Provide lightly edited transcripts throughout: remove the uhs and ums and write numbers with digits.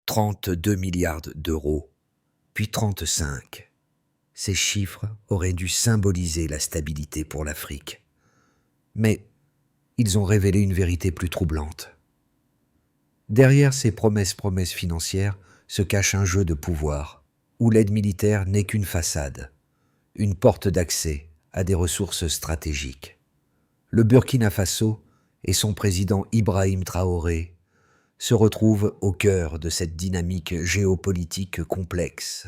32 milliards d'euros, puis 35. Ces chiffres auraient dû symboliser la stabilité pour l'Afrique. Mais ils ont révélé une vérité plus troublante. Derrière ces promesses financières se cache un jeu de pouvoir, où l'aide militaire n'est qu'une façade, une porte d'accès à des ressources stratégiques. Le Burkina Faso et son président Ibrahim Traoré se retrouvent au cœur de cette dynamique géopolitique complexe.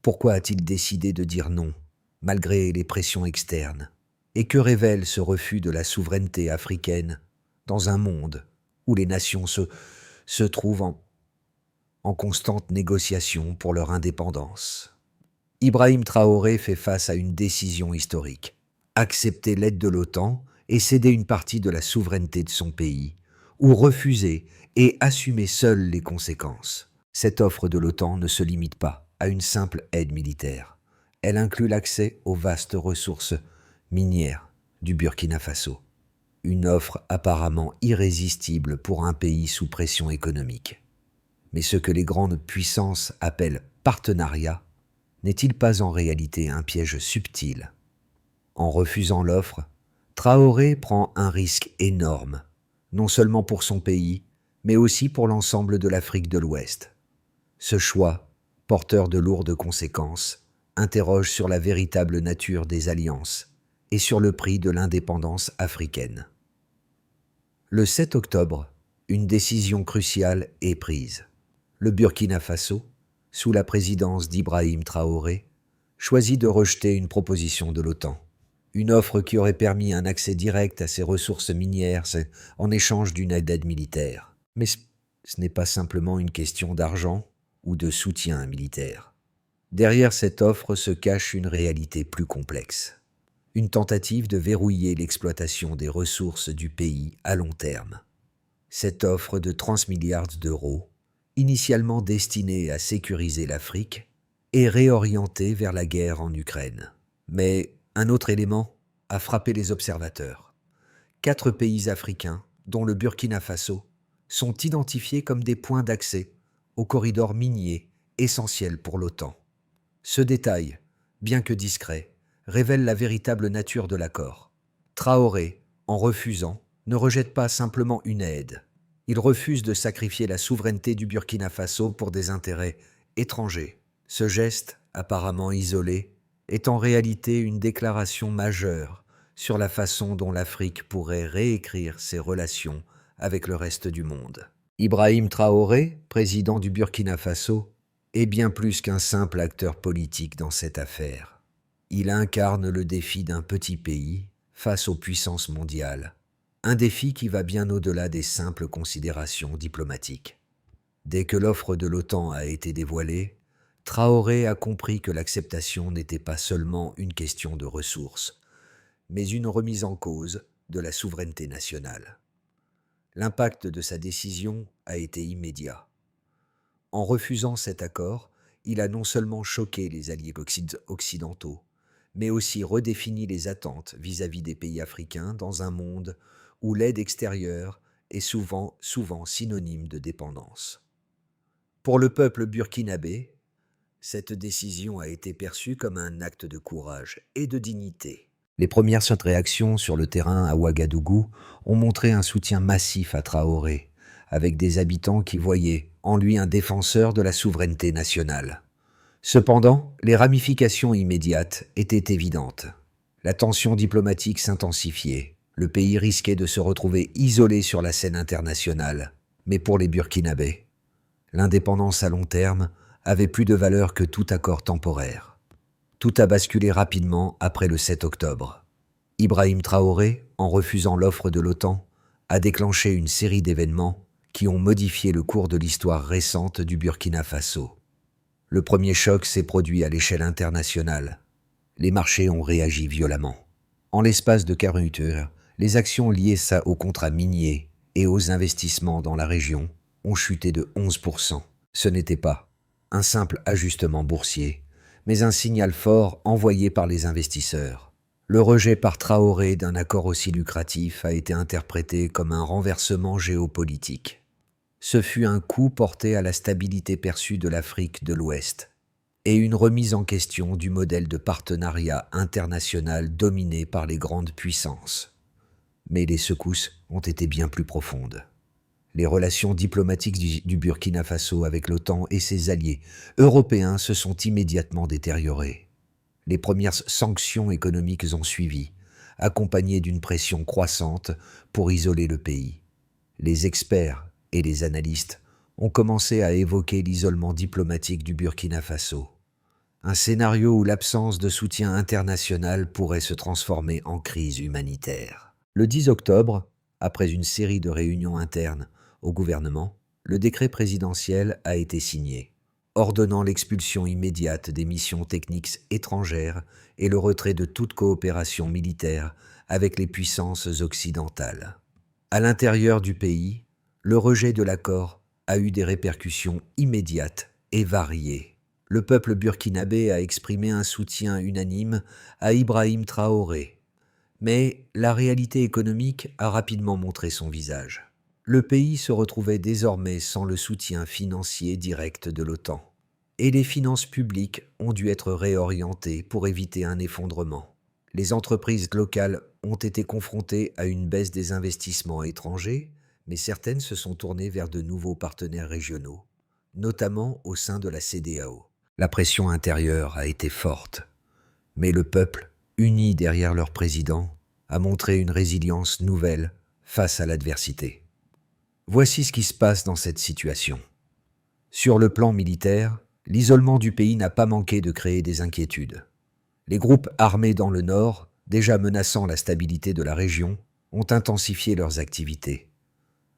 Pourquoi a-t-il décidé de dire non, malgré les pressions externes? Et que révèle ce refus de la souveraineté africaine dans un monde où les nations se trouvent en constante négociation pour leur indépendance? Ibrahim Traoré fait face à une décision historique. Accepter l'aide de l'OTAN et céder une partie de la souveraineté de son pays, ou refuser et assumer seul les conséquences. Cette offre de l'OTAN ne se limite pas à une simple aide militaire. Elle inclut l'accès aux vastes ressources minières du Burkina Faso. Une offre apparemment irrésistible pour un pays sous pression économique. Mais ce que les grandes puissances appellent partenariat n'est-il pas en réalité un piège subtil? En refusant l'offre, Traoré prend un risque énorme, non seulement pour son pays, mais aussi pour l'ensemble de l'Afrique de l'Ouest. Ce choix, porteur de lourdes conséquences, interroge sur la véritable nature des alliances et sur le prix de l'indépendance africaine. Le 7 octobre, une décision cruciale est prise. Le Burkina Faso, sous la présidence d'Ibrahim Traoré, choisit de rejeter une proposition de l'OTAN. Une offre qui aurait permis un accès direct à ses ressources minières en échange d'une aide militaire. Mais ce n'est pas simplement une question d'argent ou de soutien militaire. Derrière cette offre se cache une réalité plus complexe. Une tentative de verrouiller l'exploitation des ressources du pays à long terme. Cette offre de 30 milliards d'euros, initialement destinée à sécuriser l'Afrique, est réorientée vers la guerre en Ukraine. Mais un autre élément a frappé les observateurs. 4 pays africains, dont le Burkina Faso, sont identifiés comme des points d'accès au corridor minier essentiel pour l'OTAN. Ce détail, bien que discret, révèle la véritable nature de l'accord. Traoré, en refusant, ne rejette pas simplement une aide. Il refuse de sacrifier la souveraineté du Burkina Faso pour des intérêts étrangers. Ce geste, apparemment isolé, est en réalité une déclaration majeure sur la façon dont l'Afrique pourrait réécrire ses relations avec le reste du monde. Ibrahim Traoré, président du Burkina Faso, est bien plus qu'un simple acteur politique dans cette affaire. Il incarne le défi d'un petit pays face aux puissances mondiales, un défi qui va bien au-delà des simples considérations diplomatiques. Dès que l'offre de l'OTAN a été dévoilée, Traoré a compris que l'acceptation n'était pas seulement une question de ressources, mais une remise en cause de la souveraineté nationale. L'impact de sa décision a été immédiat. En refusant cet accord, il a non seulement choqué les alliés occidentaux, mais aussi redéfini les attentes vis-à-vis des pays africains dans un monde où l'aide extérieure est souvent synonyme de dépendance. Pour le peuple burkinabé, cette décision a été perçue comme un acte de courage et de dignité. Les premières réactions sur le terrain à Ouagadougou ont montré un soutien massif à Traoré, avec des habitants qui voyaient en lui un défenseur de la souveraineté nationale. Cependant, les ramifications immédiates étaient évidentes. La tension diplomatique s'intensifiait. Le pays risquait de se retrouver isolé sur la scène internationale. Mais pour les Burkinabés, l'indépendance à long terme avait plus de valeur que tout accord temporaire. Tout a basculé rapidement après le 7 octobre. Ibrahim Traoré, en refusant l'offre de l'OTAN, a déclenché une série d'événements qui ont modifié le cours de l'histoire récente du Burkina Faso. Le premier choc s'est produit à l'échelle internationale. Les marchés ont réagi violemment. En l'espace de 48 heures, les actions liées aux contrats miniers et aux investissements dans la région ont chuté de 11%. Ce n'était pas un simple ajustement boursier, mais un signal fort envoyé par les investisseurs. Le rejet par Traoré d'un accord aussi lucratif a été interprété comme un renversement géopolitique. Ce fut un coup porté à la stabilité perçue de l'Afrique de l'Ouest et une remise en question du modèle de partenariat international dominé par les grandes puissances. Mais les secousses ont été bien plus profondes. Les relations diplomatiques du Burkina Faso avec l'OTAN et ses alliés européens se sont immédiatement détériorées. Les premières sanctions économiques ont suivi, accompagnées d'une pression croissante pour isoler le pays. Les experts et les analystes ont commencé à évoquer l'isolement diplomatique du Burkina Faso, un scénario où l'absence de soutien international pourrait se transformer en crise humanitaire. Le 10 octobre, après une série de réunions internes au gouvernement, le décret présidentiel a été signé, ordonnant l'expulsion immédiate des missions techniques étrangères et le retrait de toute coopération militaire avec les puissances occidentales. À l'intérieur du pays, le rejet de l'accord a eu des répercussions immédiates et variées. Le peuple burkinabé a exprimé un soutien unanime à Ibrahim Traoré, mais la réalité économique a rapidement montré son visage. Le pays se retrouvait désormais sans le soutien financier direct de l'OTAN, et les finances publiques ont dû être réorientées pour éviter un effondrement. Les entreprises locales ont été confrontées à une baisse des investissements étrangers, mais certaines se sont tournées vers de nouveaux partenaires régionaux, notamment au sein de la CEDEAO. La pression intérieure a été forte, mais le peuple, uni derrière leur président, a montré une résilience nouvelle face à l'adversité. Voici ce qui se passe dans cette situation. Sur le plan militaire, l'isolement du pays n'a pas manqué de créer des inquiétudes. Les groupes armés dans le nord, déjà menaçant la stabilité de la région, ont intensifié leurs activités,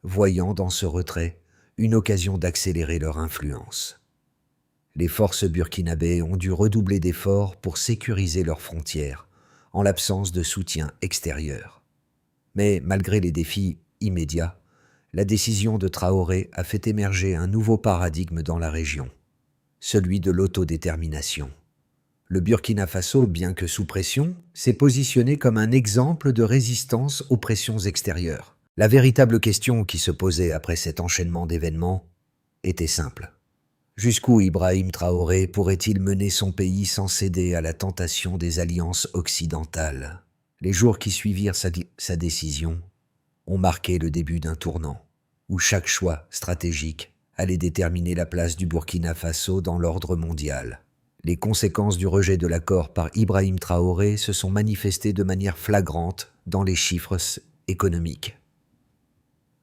voyant dans ce retrait une occasion d'accélérer leur influence. Les forces burkinabées ont dû redoubler d'efforts pour sécuriser leurs frontières, en l'absence de soutien extérieur. Mais malgré les défis immédiats, la décision de Traoré a fait émerger un nouveau paradigme dans la région, celui de l'autodétermination. Le Burkina Faso, bien que sous pression, s'est positionné comme un exemple de résistance aux pressions extérieures. La véritable question qui se posait après cet enchaînement d'événements était simple. Jusqu'où Ibrahim Traoré pourrait-il mener son pays sans céder à la tentation des alliances occidentales? Les jours qui suivirent sa décision ont marqué le début d'un tournant, où chaque choix stratégique allait déterminer la place du Burkina Faso dans l'ordre mondial. Les conséquences du rejet de l'accord par Ibrahim Traoré se sont manifestées de manière flagrante dans les chiffres économiques.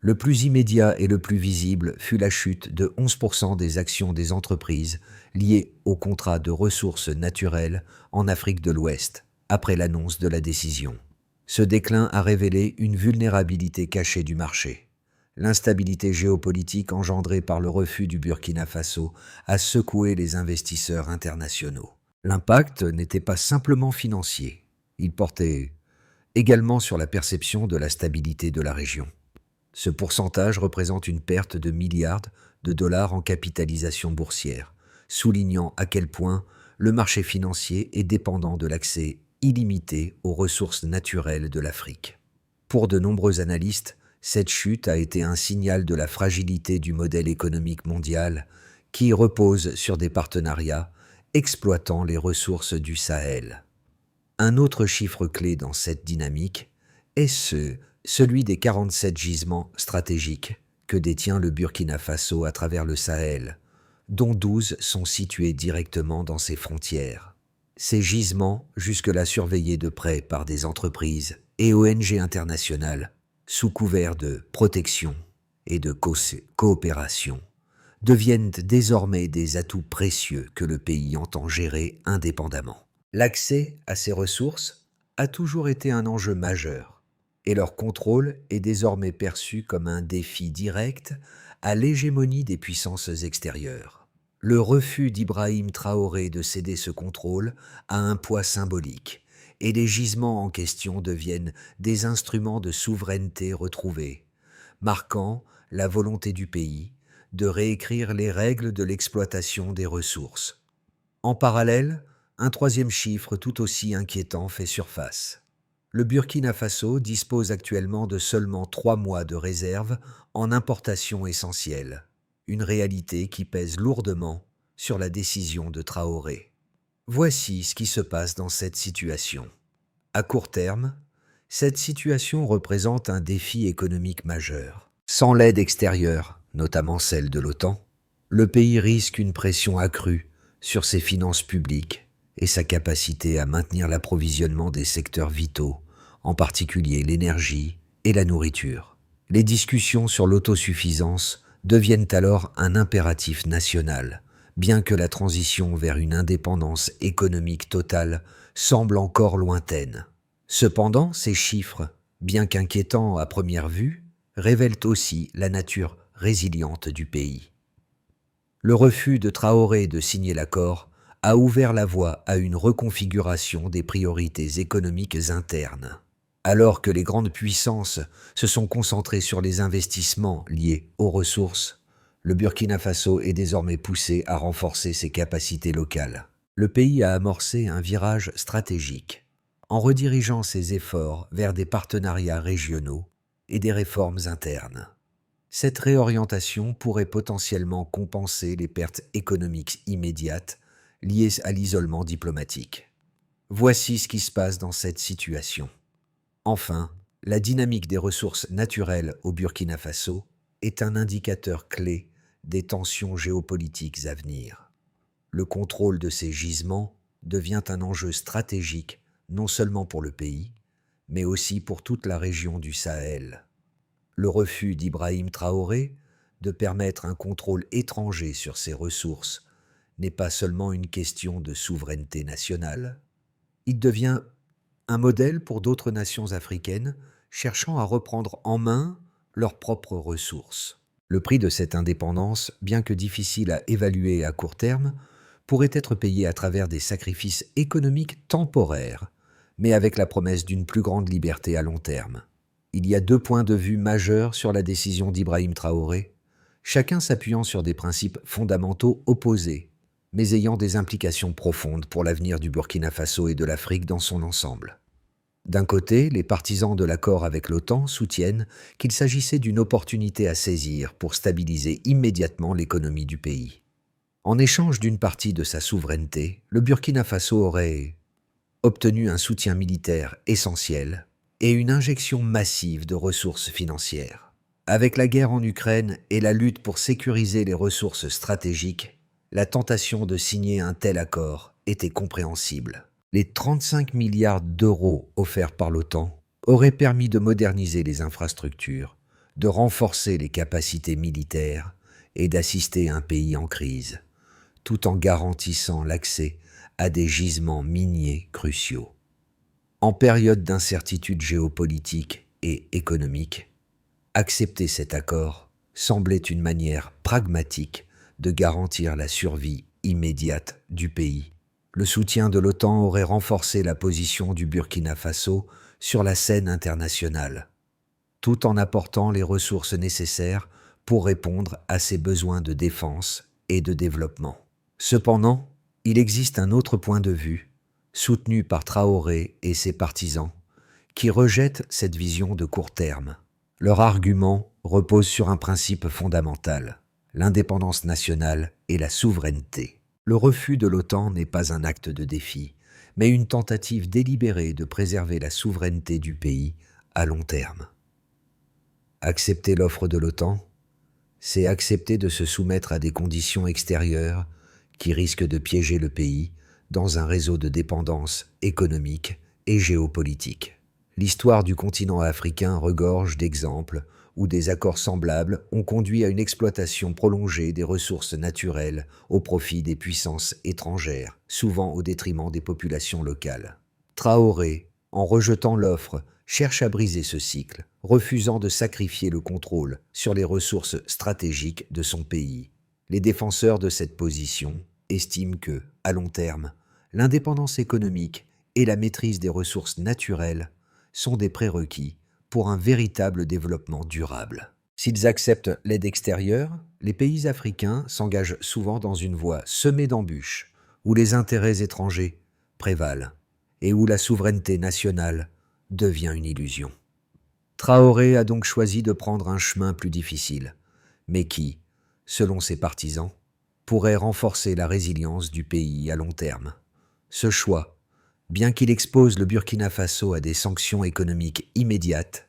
Le plus immédiat et le plus visible fut la chute de 11% des actions des entreprises liées au contrat de ressources naturelles en Afrique de l'Ouest, après l'annonce de la décision. Ce déclin a révélé une vulnérabilité cachée du marché. L'instabilité géopolitique engendrée par le refus du Burkina Faso a secoué les investisseurs internationaux. L'impact n'était pas simplement financier, il portait également sur la perception de la stabilité de la région. Ce pourcentage représente une perte de milliards de dollars en capitalisation boursière, soulignant à quel point le marché financier est dépendant de l'accès illimité aux ressources naturelles de l'Afrique. Pour de nombreux analystes, cette chute a été un signal de la fragilité du modèle économique mondial qui repose sur des partenariats exploitant les ressources du Sahel. Un autre chiffre clé dans cette dynamique est celui des 47 gisements stratégiques que détient le Burkina Faso à travers le Sahel, dont 12 sont situés directement dans ses frontières. Ces gisements, jusque-là surveillés de près par des entreprises et ONG internationales, sous couvert de protection et de coopération, deviennent désormais des atouts précieux que le pays entend gérer indépendamment. L'accès à ces ressources a toujours été un enjeu majeur, et leur contrôle est désormais perçu comme un défi direct à l'hégémonie des puissances extérieures. Le refus d'Ibrahim Traoré de céder ce contrôle a un poids symbolique, et les gisements en question deviennent des instruments de souveraineté retrouvés, marquant la volonté du pays de réécrire les règles de l'exploitation des ressources. En parallèle, un troisième chiffre tout aussi inquiétant fait surface. Le Burkina Faso dispose actuellement de seulement 3 mois de réserve en importations essentielles, une réalité qui pèse lourdement sur la décision de Traoré. Voici ce qui se passe dans cette situation. À court terme, cette situation représente un défi économique majeur. Sans l'aide extérieure, notamment celle de l'OTAN, le pays risque une pression accrue sur ses finances publiques et sa capacité à maintenir l'approvisionnement des secteurs vitaux, en particulier l'énergie et la nourriture. Les discussions sur l'autosuffisance deviennent alors un impératif national, bien que la transition vers une indépendance économique totale semble encore lointaine. Cependant, ces chiffres, bien qu'inquiétants à première vue, révèlent aussi la nature résiliente du pays. Le refus de Traoré de signer l'accord a ouvert la voie à une reconfiguration des priorités économiques internes. Alors que les grandes puissances se sont concentrées sur les investissements liés aux ressources, le Burkina Faso est désormais poussé à renforcer ses capacités locales. Le pays a amorcé un virage stratégique en redirigeant ses efforts vers des partenariats régionaux et des réformes internes. Cette réorientation pourrait potentiellement compenser les pertes économiques immédiates liées à l'isolement diplomatique. Voici ce qui se passe dans cette situation. Enfin, la dynamique des ressources naturelles au Burkina Faso est un indicateur clé des tensions géopolitiques à venir. Le contrôle de ces gisements devient un enjeu stratégique non seulement pour le pays, mais aussi pour toute la région du Sahel. Le refus d'Ibrahim Traoré de permettre un contrôle étranger sur ses ressources n'est pas seulement une question de souveraineté nationale, il devient un modèle pour d'autres nations africaines cherchant à reprendre en main leurs propres ressources. Le prix de cette indépendance, bien que difficile à évaluer à court terme, pourrait être payé à travers des sacrifices économiques temporaires, mais avec la promesse d'une plus grande liberté à long terme. Il y a 2 points de vue majeurs sur la décision d'Ibrahim Traoré, chacun s'appuyant sur des principes fondamentaux opposés, mais ayant des implications profondes pour l'avenir du Burkina Faso et de l'Afrique dans son ensemble. D'un côté, les partisans de l'accord avec l'OTAN soutiennent qu'il s'agissait d'une opportunité à saisir pour stabiliser immédiatement l'économie du pays. En échange d'une partie de sa souveraineté, le Burkina Faso aurait obtenu un soutien militaire essentiel et une injection massive de ressources financières. Avec la guerre en Ukraine et la lutte pour sécuriser les ressources stratégiques, la tentation de signer un tel accord était compréhensible. Les 35 milliards d'euros offerts par l'OTAN auraient permis de moderniser les infrastructures, de renforcer les capacités militaires et d'assister un pays en crise, tout en garantissant l'accès à des gisements miniers cruciaux. En période d'incertitude géopolitique et économique, accepter cet accord semblait une manière pragmatique de garantir la survie immédiate du pays. Le soutien de l'OTAN aurait renforcé la position du Burkina Faso sur la scène internationale, tout en apportant les ressources nécessaires pour répondre à ses besoins de défense et de développement. Cependant, il existe un autre point de vue, soutenu par Traoré et ses partisans, qui rejettent cette vision de court terme. Leur argument repose sur un principe fondamental, l'indépendance nationale et la souveraineté. Le refus de l'OTAN n'est pas un acte de défi, mais une tentative délibérée de préserver la souveraineté du pays à long terme. Accepter l'offre de l'OTAN, c'est accepter de se soumettre à des conditions extérieures qui risquent de piéger le pays dans un réseau de dépendance économique et géopolitique. L'histoire du continent africain regorge d'exemples où des accords semblables ont conduit à une exploitation prolongée des ressources naturelles au profit des puissances étrangères, souvent au détriment des populations locales. Traoré, en rejetant l'offre, cherche à briser ce cycle, refusant de sacrifier le contrôle sur les ressources stratégiques de son pays. Les défenseurs de cette position estiment que, à long terme, l'indépendance économique et la maîtrise des ressources naturelles sont des prérequis pour un véritable développement durable. S'ils acceptent l'aide extérieure, les pays africains s'engagent souvent dans une voie semée d'embûches, où les intérêts étrangers prévalent et où la souveraineté nationale devient une illusion. Traoré a donc choisi de prendre un chemin plus difficile, mais qui, selon ses partisans, pourrait renforcer la résilience du pays à long terme. Ce choix, bien qu'il expose le Burkina Faso à des sanctions économiques immédiates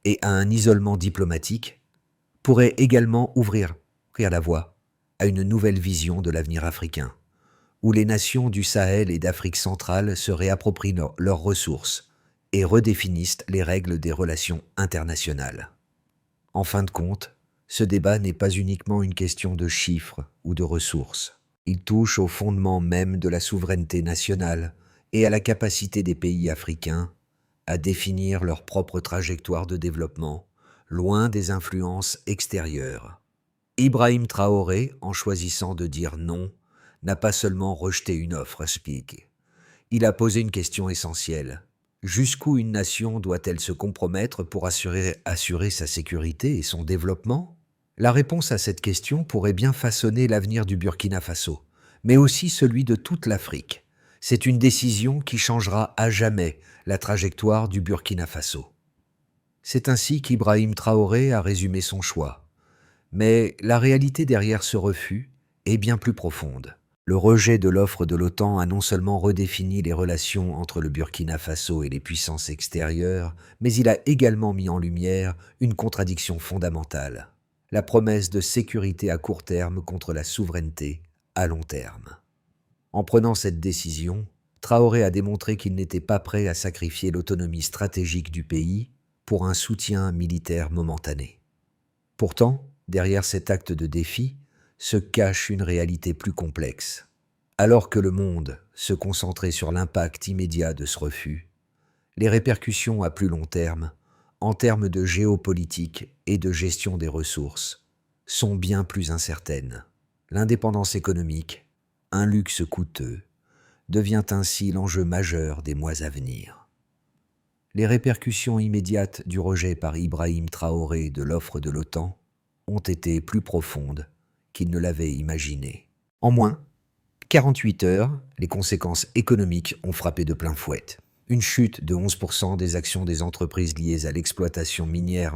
et à un isolement diplomatique, pourrait également ouvrir la voie à une nouvelle vision de l'avenir africain, où les nations du Sahel et d'Afrique centrale se réapproprient leurs ressources et redéfinissent les règles des relations internationales. En fin de compte, ce débat n'est pas uniquement une question de chiffres ou de ressources. Il touche au fondement même de la souveraineté nationale et à la capacité des pays africains à définir leur propre trajectoire de développement, loin des influences extérieures. Ibrahim Traoré, en choisissant de dire non, n'a pas seulement rejeté une offre SPIC. Il a posé une question essentielle. Jusqu'où une nation doit-elle se compromettre pour assurer sa sécurité et son développement? La réponse à cette question pourrait bien façonner l'avenir du Burkina Faso, mais aussi celui de toute l'Afrique. C'est une décision qui changera à jamais la trajectoire du Burkina Faso. C'est ainsi qu'Ibrahim Traoré a résumé son choix. Mais la réalité derrière ce refus est bien plus profonde. Le rejet de l'offre de l'OTAN a non seulement redéfini les relations entre le Burkina Faso et les puissances extérieures, mais il a également mis en lumière une contradiction fondamentale: la promesse de sécurité à court terme contre la souveraineté à long terme. En prenant cette décision, Traoré a démontré qu'il n'était pas prêt à sacrifier l'autonomie stratégique du pays pour un soutien militaire momentané. Pourtant, derrière cet acte de défi, se cache une réalité plus complexe. Alors que le monde se concentrait sur l'impact immédiat de ce refus, les répercussions à plus long terme, en termes de géopolitique et de gestion des ressources, sont bien plus incertaines. L'indépendance économique, un luxe coûteux, devient ainsi l'enjeu majeur des mois à venir. Les répercussions immédiates du rejet par Ibrahim Traoré de l'offre de l'OTAN ont été plus profondes qu'il ne l'avait imaginé. En moins 48 heures, les conséquences économiques ont frappé de plein fouet. Une chute de 11% des actions des entreprises liées à l'exploitation minière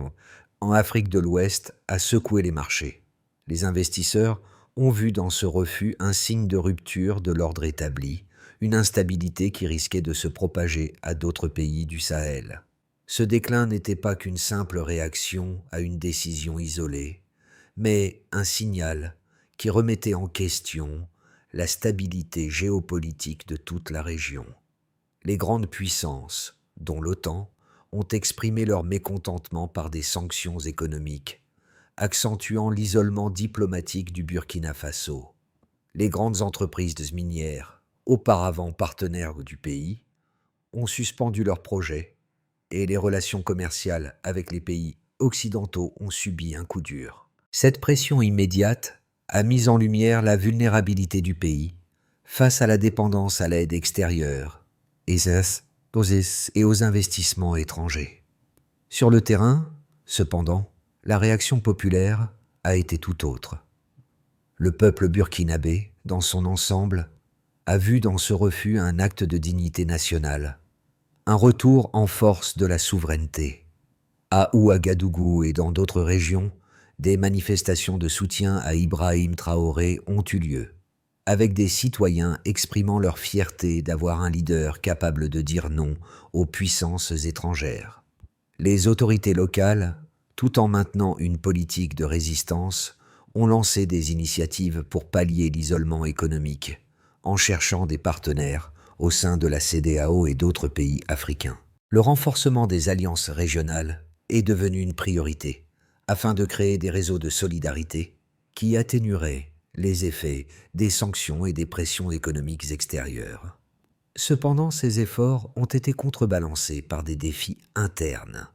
en Afrique de l'Ouest a secoué les marchés. Les investisseurs ont vu dans ce refus un signe de rupture de l'ordre établi, une instabilité qui risquait de se propager à d'autres pays du Sahel. Ce déclin n'était pas qu'une simple réaction à une décision isolée, mais un signal qui remettait en question la stabilité géopolitique de toute la région. Les grandes puissances, dont l'OTAN, ont exprimé leur mécontentement par des sanctions économiques, accentuant l'isolement diplomatique du Burkina Faso. Les grandes entreprises minières, auparavant partenaires du pays, ont suspendu leurs projets et les relations commerciales avec les pays occidentaux ont subi un coup dur. Cette pression immédiate a mis en lumière la vulnérabilité du pays face à la dépendance à l'aide extérieure et aux investissements étrangers. Sur le terrain, cependant, la réaction populaire a été tout autre. Le peuple burkinabé, dans son ensemble, a vu dans ce refus un acte de dignité nationale, un retour en force de la souveraineté. À Ouagadougou et dans d'autres régions, des manifestations de soutien à Ibrahim Traoré ont eu lieu, avec des citoyens exprimant leur fierté d'avoir un leader capable de dire non aux puissances étrangères. Les autorités locales, tout en maintenant une politique de résistance, ont lancé des initiatives pour pallier l'isolement économique, en cherchant des partenaires au sein de la CEDEAO et d'autres pays africains. Le renforcement des alliances régionales est devenu une priorité, afin de créer des réseaux de solidarité qui atténueraient les effets des sanctions et des pressions économiques extérieures. Cependant, ces efforts ont été contrebalancés par des défis internes.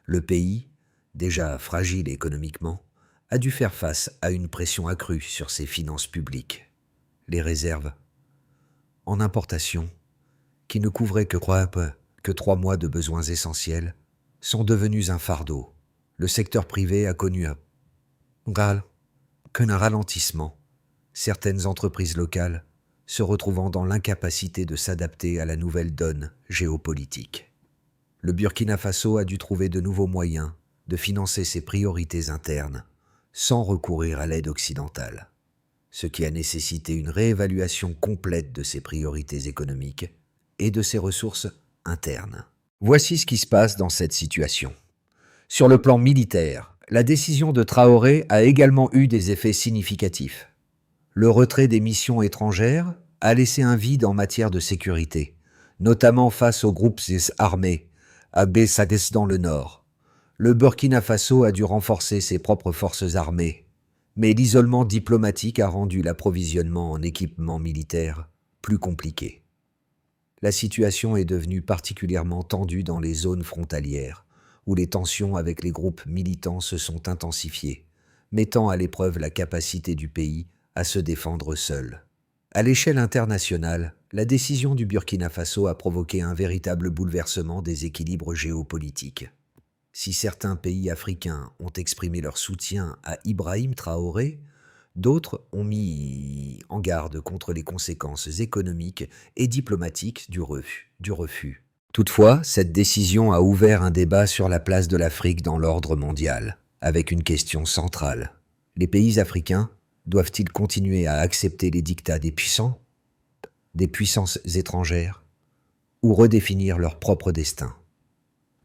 Le pays, déjà fragile économiquement, a dû faire face à une pression accrue sur ses finances publiques. Les réserves en importation, qui ne couvraient que 3 mois de besoins essentiels, sont devenues un fardeau. Le secteur privé a connu un ralentissement, certaines entreprises locales se retrouvant dans l'incapacité de s'adapter à la nouvelle donne géopolitique. Le Burkina Faso a dû trouver de nouveaux moyens de financer ses priorités internes sans recourir à l'aide occidentale, ce qui a nécessité une réévaluation complète de ses priorités économiques et de ses ressources internes. Voici ce qui se passe dans cette situation. Sur le plan militaire, la décision de Traoré a également eu des effets significatifs. Le retrait des missions étrangères a laissé un vide en matière de sécurité, notamment face aux groupes armés à Bessaguès dans le nord. Le Burkina Faso a dû renforcer ses propres forces armées, mais l'isolement diplomatique a rendu l'approvisionnement en équipement militaire plus compliqué. La situation est devenue particulièrement tendue dans les zones frontalières, où les tensions avec les groupes militants se sont intensifiées, mettant à l'épreuve la capacité du pays à se défendre seul. À l'échelle internationale, la décision du Burkina Faso a provoqué un véritable bouleversement des équilibres géopolitiques. Si certains pays africains ont exprimé leur soutien à Ibrahim Traoré, d'autres ont mis en garde contre les conséquences économiques et diplomatiques du refus. Toutefois, cette décision a ouvert un débat sur la place de l'Afrique dans l'ordre mondial, avec une question centrale. Les pays africains doivent-ils continuer à accepter les dictats des puissances étrangères, ou redéfinir leur propre destin?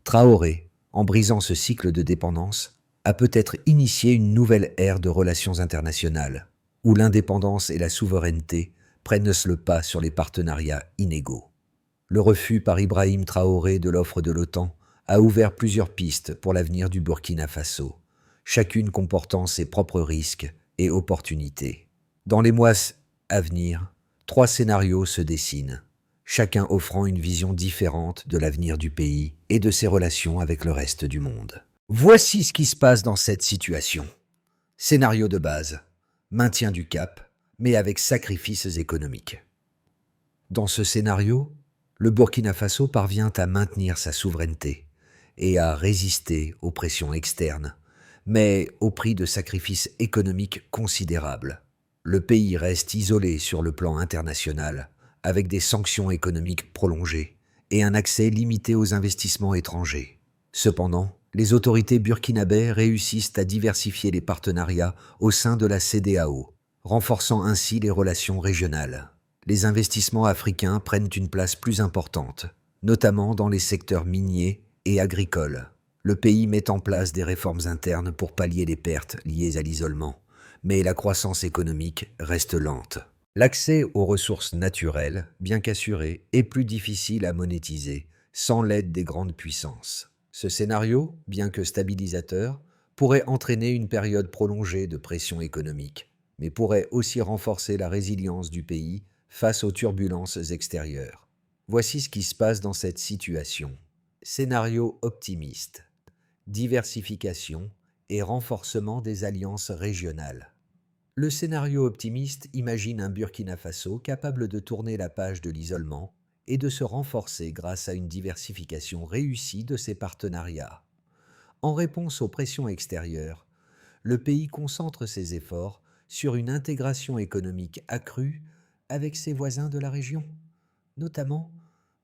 Traoré, en brisant ce cycle de dépendance, a peut-être initié une nouvelle ère de relations internationales, où l'indépendance et la souveraineté prennent le pas sur les partenariats inégaux. Le refus par Ibrahim Traoré de l'offre de l'OTAN a ouvert plusieurs pistes pour l'avenir du Burkina Faso, chacune comportant ses propres risques et opportunités. Dans les mois à venir, 3 scénarios se dessinent, chacun offrant une vision différente de l'avenir du pays et de ses relations avec le reste du monde. Voici ce qui se passe dans cette situation. Scénario de base, maintien du cap, mais avec sacrifices économiques. Dans ce scénario, le Burkina Faso parvient à maintenir sa souveraineté et à résister aux pressions externes, mais au prix de sacrifices économiques considérables. Le pays reste isolé sur le plan international, avec des sanctions économiques prolongées et un accès limité aux investissements étrangers. Cependant, les autorités burkinabées réussissent à diversifier les partenariats au sein de la CEDEAO, renforçant ainsi les relations régionales. Les investissements africains prennent une place plus importante, notamment dans les secteurs miniers et agricoles. Le pays met en place des réformes internes pour pallier les pertes liées à l'isolement, mais la croissance économique reste lente. L'accès aux ressources naturelles, bien qu'assuré, est plus difficile à monétiser, sans l'aide des grandes puissances. Ce scénario, bien que stabilisateur, pourrait entraîner une période prolongée de pression économique, mais pourrait aussi renforcer la résilience du pays face aux turbulences extérieures. Voici ce qui se passe dans cette situation. Scénario optimiste. Diversification et renforcement des alliances régionales. Le scénario optimiste imagine un Burkina Faso capable de tourner la page de l'isolement et de se renforcer grâce à une diversification réussie de ses partenariats. En réponse aux pressions extérieures, le pays concentre ses efforts sur une intégration économique accrue avec ses voisins de la région, notamment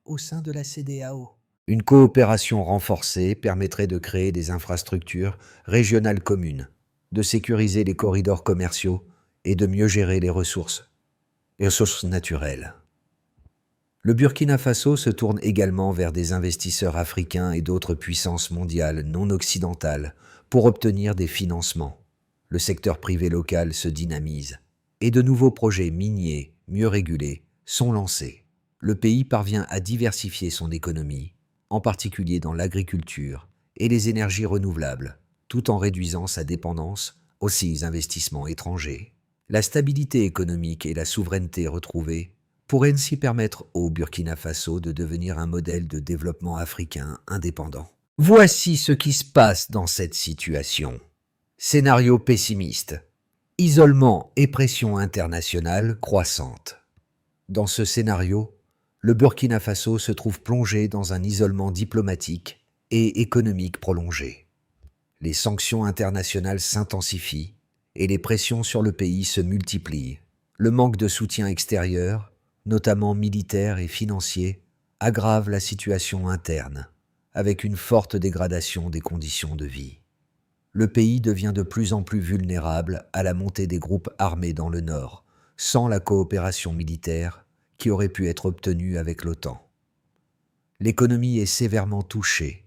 au sein de la CEDEAO. Une coopération renforcée permettrait de créer des infrastructures régionales communes, de sécuriser les corridors commerciaux et de mieux gérer les ressources naturelles. Le Burkina Faso se tourne également vers des investisseurs africains et d'autres puissances mondiales non occidentales pour obtenir des financements. Le secteur privé local se dynamise et de nouveaux projets miniers mieux régulés sont lancés. Le pays parvient à diversifier son économie, en particulier dans l'agriculture et les énergies renouvelables, tout en réduisant sa dépendance aux investissements étrangers. La stabilité économique et la souveraineté retrouvée pourraient ainsi permettre au Burkina Faso de devenir un modèle de développement africain indépendant. Voici ce qui se passe dans cette situation. Scénario pessimiste. Isolement et pression internationale croissante. Dans ce scénario, le Burkina Faso se trouve plongé dans un isolement diplomatique et économique prolongé. Les sanctions internationales s'intensifient et les pressions sur le pays se multiplient. Le manque de soutien extérieur, notamment militaire et financier, aggrave la situation interne, avec une forte dégradation des conditions de vie. Le pays devient de plus en plus vulnérable à la montée des groupes armés dans le nord, sans la coopération militaire qui aurait pu être obtenue avec l'OTAN. L'économie est sévèrement touchée,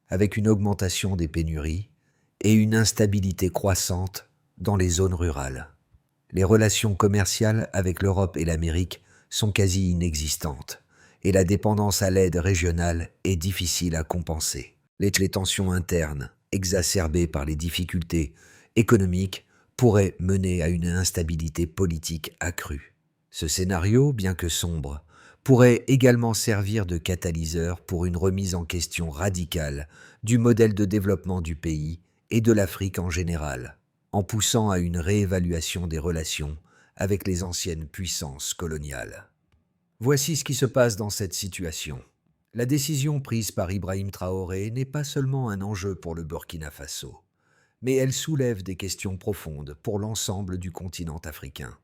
avec une augmentation des pénuries et une instabilité croissante dans les zones rurales. Les relations commerciales avec l'Europe et l'Amérique sont quasi inexistantes, et la dépendance à l'aide régionale est difficile à compenser. Les tensions internes, exacerbées par les difficultés économiques, pourraient mener à une instabilité politique accrue. Ce scénario, bien que sombre, pourrait également servir de catalyseur pour une remise en question radicale du modèle de développement du pays et de l'Afrique en général, en poussant à une réévaluation des relations avec les anciennes puissances coloniales. Voici ce qui se passe dans cette situation. La décision prise par Ibrahim Traoré n'est pas seulement un enjeu pour le Burkina Faso, mais elle soulève des questions profondes pour l'ensemble du continent africain.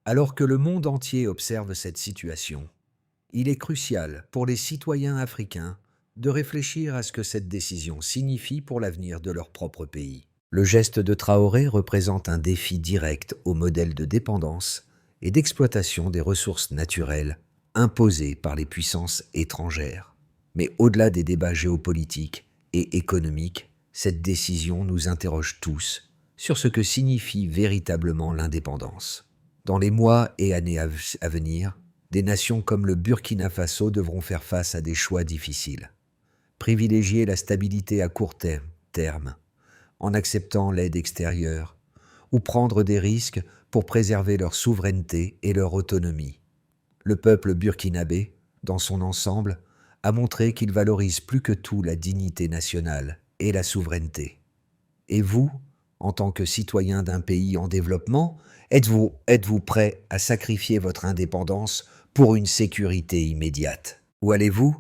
Alors que le monde entier observe cette situation, il est crucial pour les citoyens africains de réfléchir à ce que cette décision signifie pour l'avenir de leur propre pays. Le geste de Traoré représente un défi direct au modèle de dépendance et d'exploitation des ressources naturelles imposées par les puissances étrangères. Mais au-delà des débats géopolitiques et économiques, cette décision nous interroge tous sur ce que signifie véritablement l'indépendance. Dans les mois et années à venir, des nations comme le Burkina Faso devront faire face à des choix difficiles. Privilégier la stabilité à court terme, en acceptant l'aide extérieure, ou prendre des risques pour préserver leur souveraineté et leur autonomie. Le peuple burkinabé, dans son ensemble, a montré qu'il valorise plus que tout la dignité nationale et la souveraineté. Et vous, en tant que citoyen d'un pays en développement, êtes-vous prêt à sacrifier votre indépendance pour une sécurité immédiate? Ou allez-vous,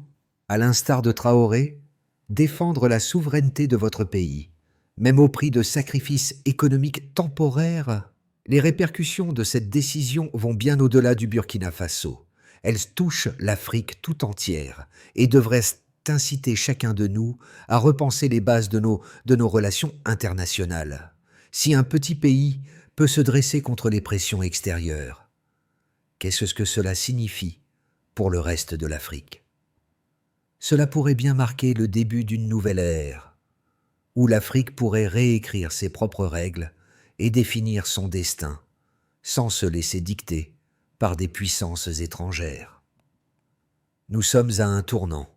à l'instar de Traoré, défendre la souveraineté de votre pays, même au prix de sacrifices économiques temporaires? Les répercussions de cette décision vont bien au-delà du Burkina Faso. Elles touchent l'Afrique tout entière et devraient inciter chacun de nous à repenser les bases de nos relations internationales. Si un petit pays peut se dresser contre les pressions extérieures, qu'est-ce que cela signifie pour le reste de l'Afrique? Cela pourrait bien marquer le début d'une nouvelle ère, où l'Afrique pourrait réécrire ses propres règles et définir son destin, sans se laisser dicter par des puissances étrangères. Nous sommes à un tournant.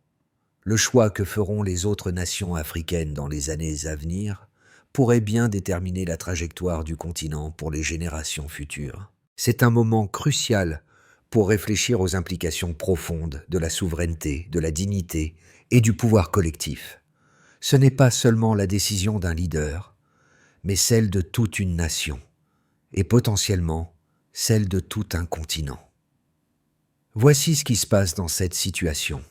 Le choix que feront les autres nations africaines dans les années à venir pourrait bien déterminer la trajectoire du continent pour les générations futures. C'est un moment crucial pour réfléchir aux implications profondes de la souveraineté, de la dignité et du pouvoir collectif. Ce n'est pas seulement la décision d'un leader, mais celle de toute une nation, et potentiellement celle de tout un continent. Voici ce qui se passe dans cette situation.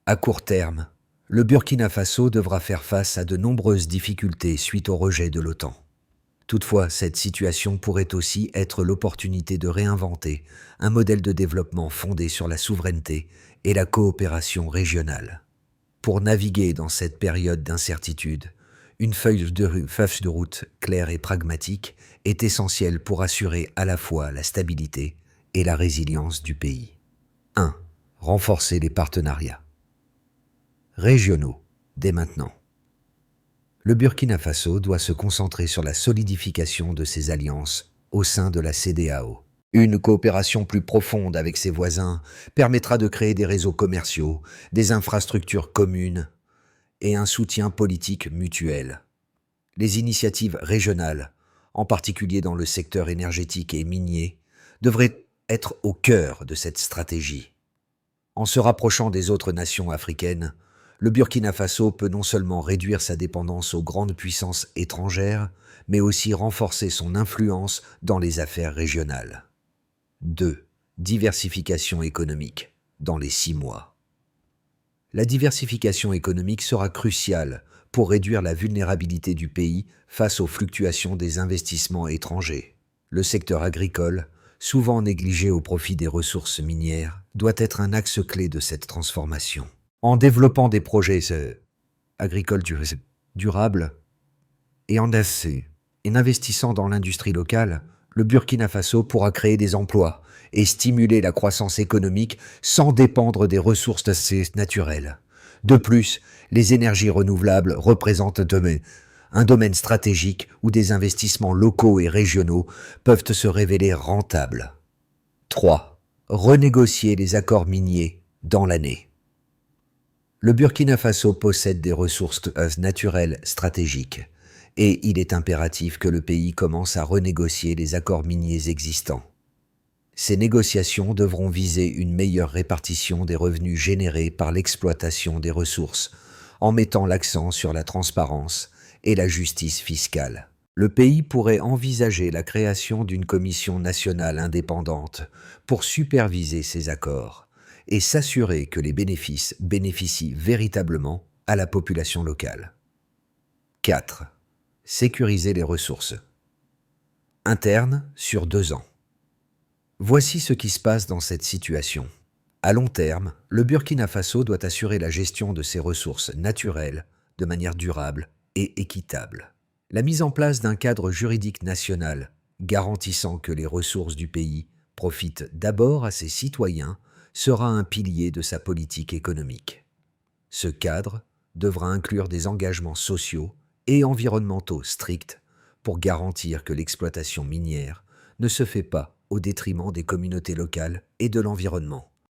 À court terme, le Burkina Faso devra faire face à de nombreuses difficultés suite au rejet de l'OTAN. Toutefois, cette situation pourrait aussi être l'opportunité de réinventer un modèle de développement fondé sur la souveraineté et la coopération régionale. Pour naviguer dans cette période d'incertitude, une feuille de route claire et pragmatique est essentielle pour assurer à la fois la stabilité et la résilience du pays. 1. Renforcer les partenariats régionaux dès maintenant. Le Burkina Faso doit se concentrer sur la solidification de ses alliances au sein de la CEDEAO. Une coopération plus profonde avec ses voisins permettra de créer des réseaux commerciaux, des infrastructures communes et un soutien politique mutuel. Les initiatives régionales, en particulier dans le secteur énergétique et minier, devraient être au cœur de cette stratégie. En se rapprochant des autres nations africaines, le Burkina Faso peut non seulement réduire sa dépendance aux grandes puissances étrangères, mais aussi renforcer son influence dans les affaires régionales. 2. Diversification économique, dans les 6 mois. La diversification économique sera cruciale pour réduire la vulnérabilité du pays face aux fluctuations des investissements étrangers. Le secteur agricole, souvent négligé au profit des ressources minières, doit être un axe clé de cette transformation. En développant des projets agricole durable, et en investissant dans l'industrie locale, le Burkina Faso pourra créer des emplois et stimuler la croissance économique sans dépendre des ressources naturelles. De plus, les énergies renouvelables représentent un domaine stratégique où des investissements locaux et régionaux peuvent se révéler rentables. 3. Renégocier les accords miniers dans l'année. Le Burkina Faso possède des ressources naturelles stratégiques et il est impératif que le pays commence à renégocier les accords miniers existants. Ces négociations devront viser une meilleure répartition des revenus générés par l'exploitation des ressources, en mettant l'accent sur la transparence et la justice fiscale. Le pays pourrait envisager la création d'une commission nationale indépendante pour superviser ces accords et s'assurer que les bénéfices bénéficient véritablement à la population locale. 4. Sécuriser les ressources. Interne sur 2 ans. Voici ce qui se passe dans cette situation. À long terme, le Burkina Faso doit assurer la gestion de ses ressources naturelles de manière durable et équitable. La mise en place d'un cadre juridique national garantissant que les ressources du pays profitent d'abord à ses citoyens sera un pilier de sa politique économique. Ce cadre devra inclure des engagements sociaux et environnementaux stricts pour garantir que l'exploitation minière ne se fait pas au détriment des communautés locales et de l'environnement.